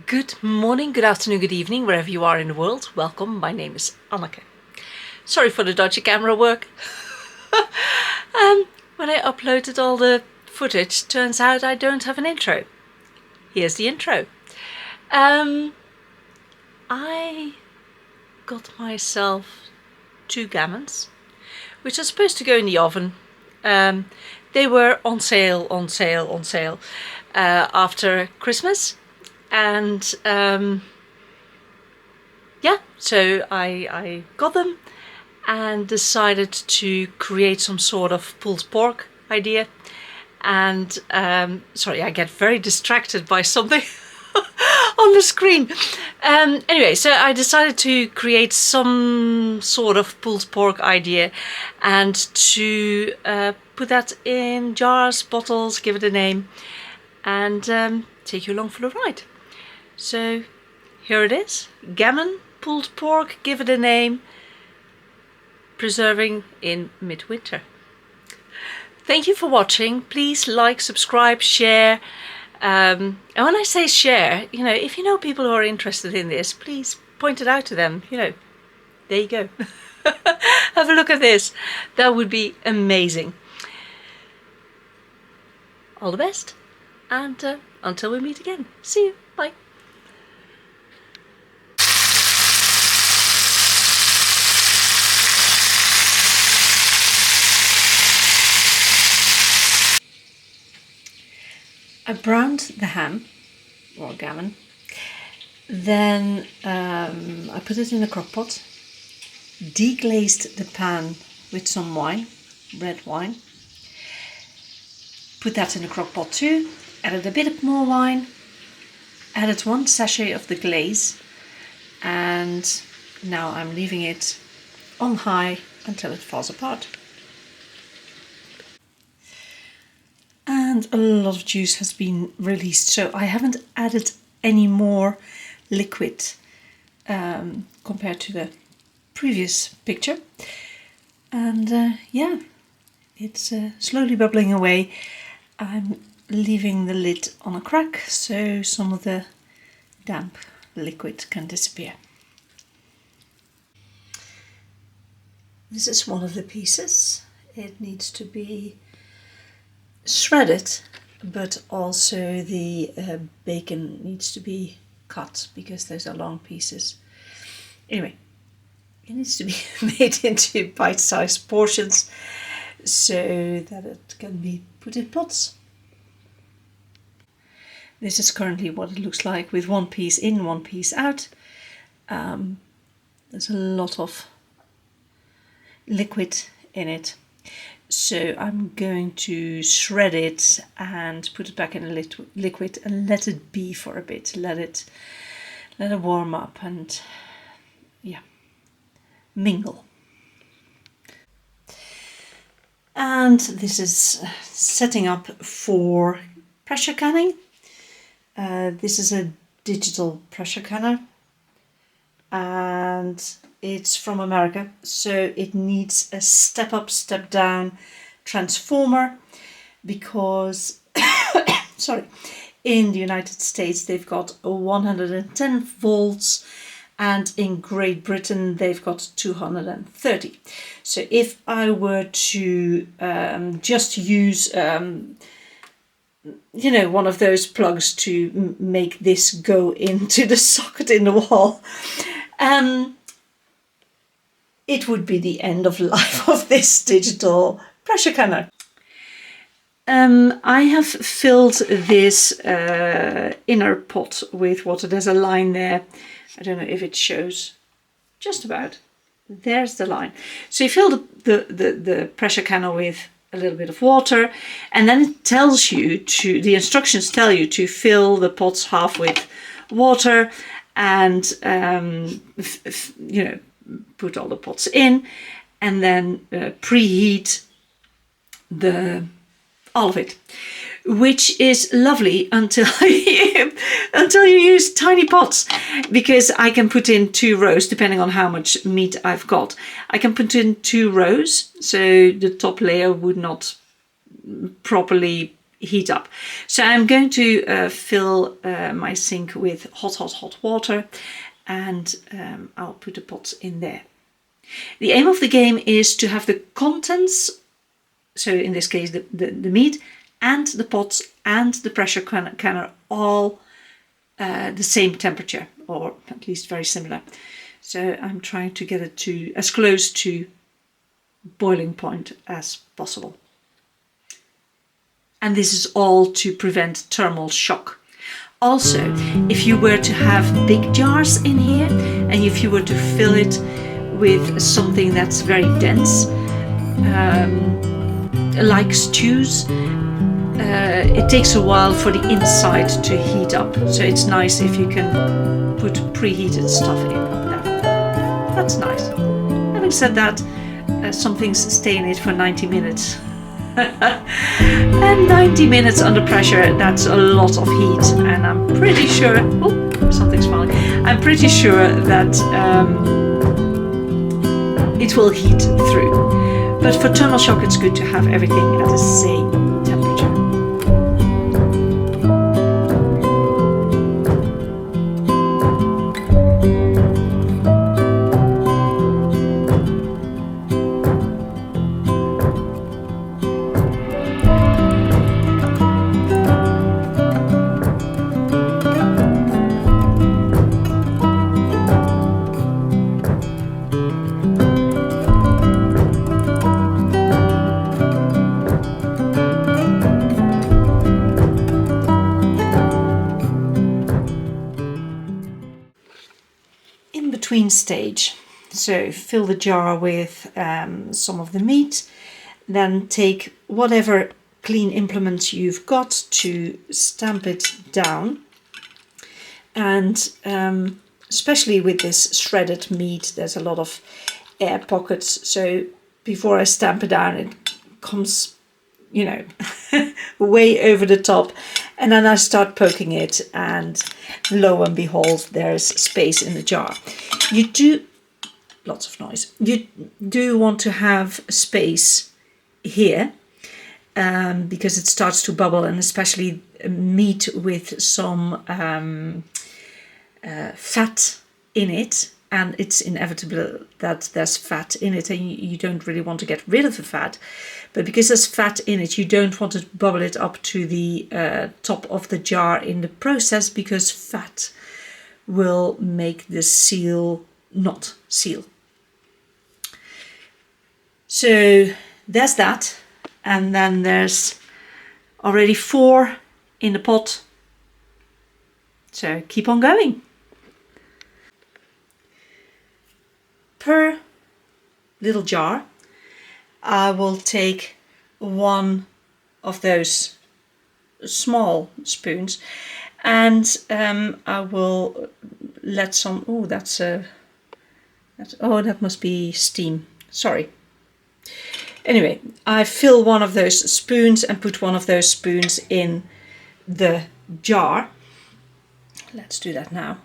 Good morning, good afternoon, good evening, wherever you are in the world. Welcome, my name is Anneke. Sorry for the dodgy camera work. When I uploaded all the footage, turns out I don't have an intro. Here's the intro. I got myself 2 gammons, which are supposed to go in the oven. They were on sale after Christmas. And yeah, so I got them and decided to create some sort of pulled pork idea. And sorry, I get very distracted by something on the screen. Anyway, so I decided to create some sort of pulled pork idea and to put that in jars, bottles, give it a name, and take you along for the ride. So here it is, gammon, pulled pork, give it a name, preserving in midwinter. Thank you for watching. Please like, subscribe, share. And when I say share, if you know people who are interested in this, please point it out to them. There you go. Have a look at this. That would be amazing. All the best. And until we meet again. See you. Bye. I browned the ham, or gammon, then I put it in a crock pot, deglazed the pan with some wine, red wine, put that in a crock pot too, added a bit more wine, added 1 sachet of the glaze, and now I'm leaving it on high until it falls apart. And a lot of juice has been released, so I haven't added any more liquid compared to the previous picture. And yeah, it's slowly bubbling away. I'm leaving the lid on a crack so some of the damp liquid can disappear. This is one of the pieces. It needs to be shredded, but also the bacon needs to be cut because those are long pieces. Anyway, it needs to be made into bite-sized portions so that it can be put in pots. This is currently what it looks like with 1 piece in, 1 piece out. There's a lot of liquid in it. So I'm going to shred it and put it back in a liquid and let it be for a bit. Let it warm up and yeah, mingle. And this is setting up for pressure canning. This is a digital pressure canner and it's from America, so it needs a step up, step down transformer because sorry, in the United States they've got 110 volts and in Great Britain they've got 230. So if I were to just use one of those plugs to make this go into the socket in the wall, it would be the end of life of this digital pressure canner. I have filled this inner pot with water. There's a line there. I don't know if it shows. Just about. There's the line. So you fill the pressure canner with a little bit of water, and then it tells you the instructions tell you to fill the pots half with water and put all the pots in, and then preheat all of it, which is lovely until you use tiny pots, because I can put in 2 rows depending on how much meat I've got. I can put in 2 rows, so the top layer would not properly heat up. So I'm going to fill my sink with hot water, and I'll put the pots in there. The aim of the game is to have the contents, so in this case the meat and the pots and the pressure canner all the same temperature, or at least very similar. So I'm trying to get it to as close to boiling point as possible. And this is all to prevent thermal shock. Also, if you were to have big jars in here and if you were to fill it with something that's very dense, like stews, it takes a while for the inside to heat up. So it's nice if you can put preheated stuff in there. That's nice. Having said that, some things stay in it for 90 minutes. And 90 minutes under pressure, that's a lot of heat. And I'm pretty sure, oh, something's falling. I'm pretty sure that it will heat through. But for thermal shock, it's good to have everything at the same temperature. Between stage, so fill the jar with some of the meat, then take whatever clean implements you've got to stamp it down, and especially with this shredded meat there's a lot of air pockets, so before I stamp it down it comes, you know, way over the top, and then I start poking it and lo and behold there's space in the jar. You do, lots of noise, you do want to have space here because it starts to bubble, and especially meat with some fat in it, and it's inevitable that there's fat in it, and you don't really want to get rid of the fat, but because there's fat in it you don't want to bubble it up to the top of the jar in the process, because fat will make the seal not seal. So there's that, and then there's already 4 in the pot, so keep on going. Per little jar I will take 1 of those small spoons, and I will let some, oh that's that must be steam, sorry. Anyway, I fill 1 of those spoons and put 1 of those spoons in the jar. Let's do that now.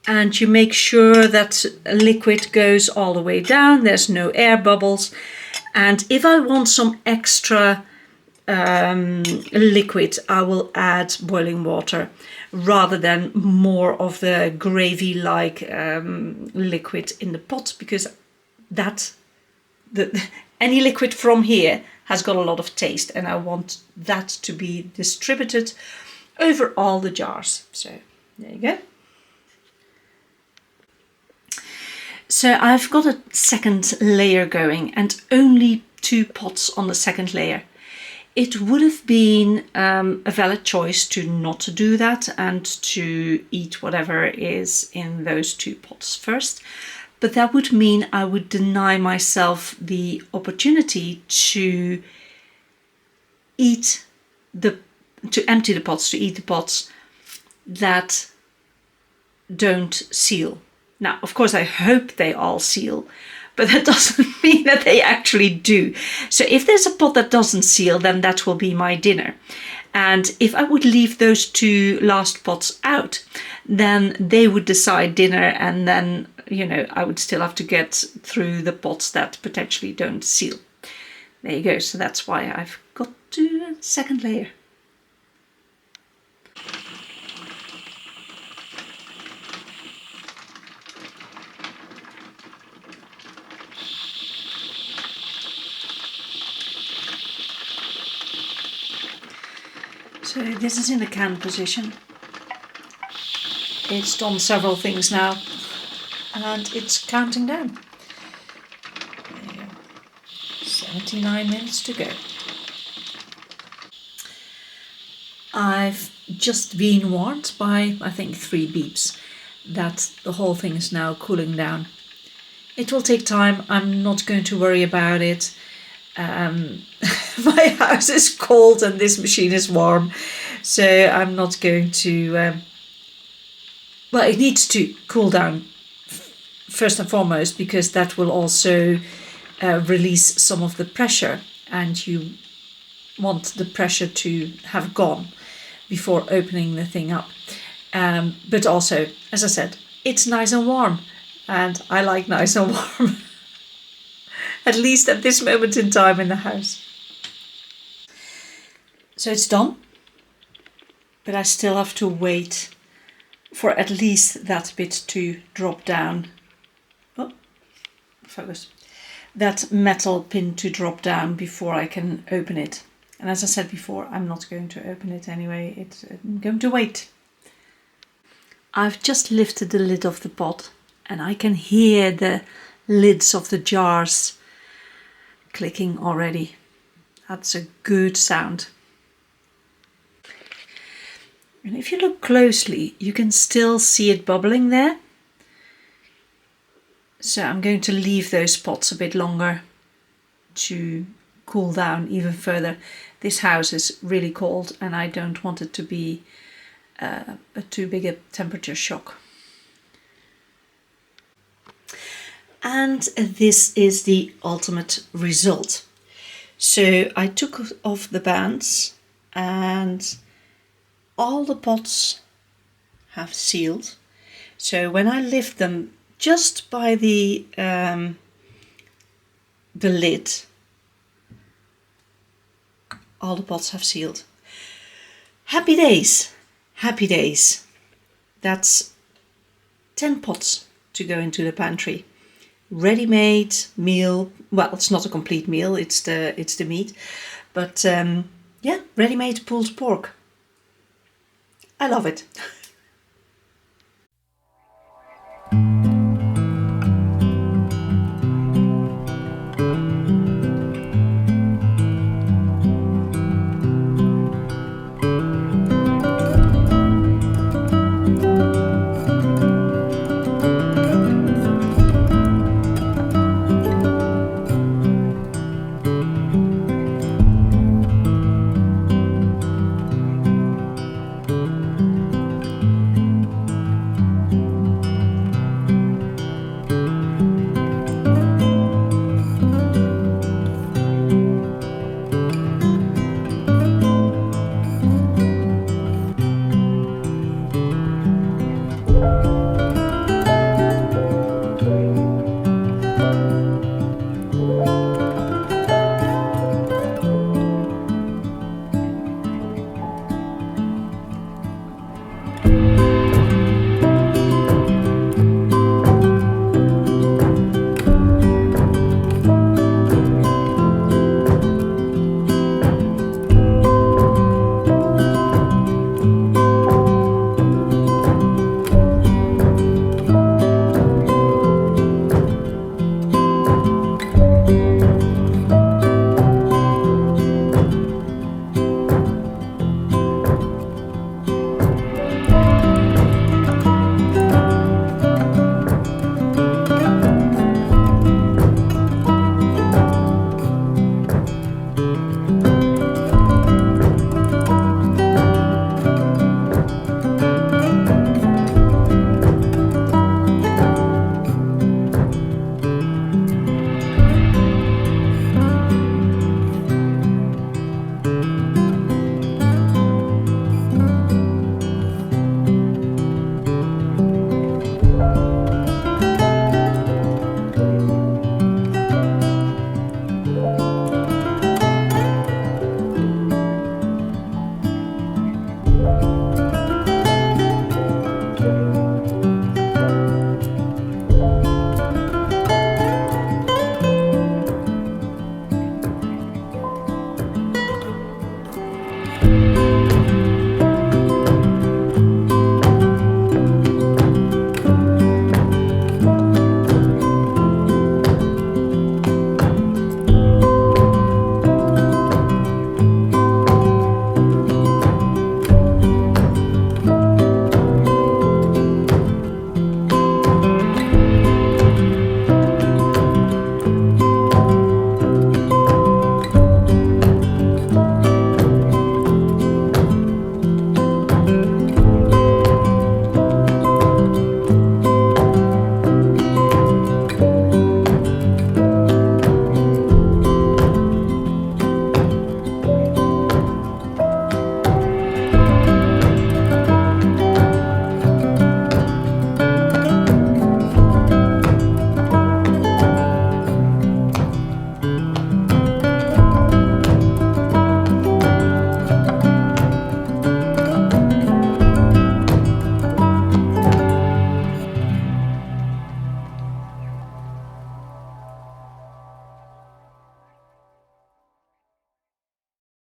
And you make sure that liquid goes all the way down, there's no air bubbles. And if I want some extra liquid, I will add boiling water rather than more of the gravy-like liquid in the pot, because any liquid from here has got a lot of taste, and I want that to be distributed over all the jars. So there you go. So I've got a second layer going, and only 2 pots on the second layer. It would have been a valid choice to not do that and to eat whatever is in those 2 pots first, but that would mean I would deny myself the opportunity to empty the pots, to eat the pots that don't seal. Now, of course, I hope they all seal, but that doesn't mean that they actually do. So if there's a pot that doesn't seal, then that will be my dinner. And if I would leave those 2 last pots out, then they would decide dinner, and then, you know, I would still have to get through the pots that potentially don't seal. There you go. So that's why I've got to a second layer. So this is in the can position. It's done several things now, and it's counting down. There you go. 79 minutes to go. I've just been warned by, I think, 3 beeps that the whole thing is now cooling down. It will take time. I'm not going to worry about it. My house is cold and this machine is warm, so I'm not going to... well, it needs to cool down first and foremost, because that will also release some of the pressure, and you want the pressure to have gone before opening the thing up. But also, as I said, it's nice and warm, and I like nice and warm. At least at this moment in time in the house. So it's done, but I still have to wait for at least that bit to drop down. Oh, focus. That metal pin to drop down before I can open it. And as I said before, I'm not going to open it anyway. I'm going to wait. I've just lifted the lid of the pot, and I can hear the lids of the jars clicking already. That's a good sound. And if you look closely, you can still see it bubbling there. So I'm going to leave those pots a bit longer to cool down even further. This house is really cold, and I don't want it to be too big a temperature shock. And this is the ultimate result. So I took off the bands, and all the pots have sealed. So when I lift them just by the lid, all the pots have sealed. Happy days, happy days. That's 10 pots to go into the pantry. Ready-made meal. Well, it's not a complete meal, it's the meat, but yeah, ready-made pulled pork. I love it.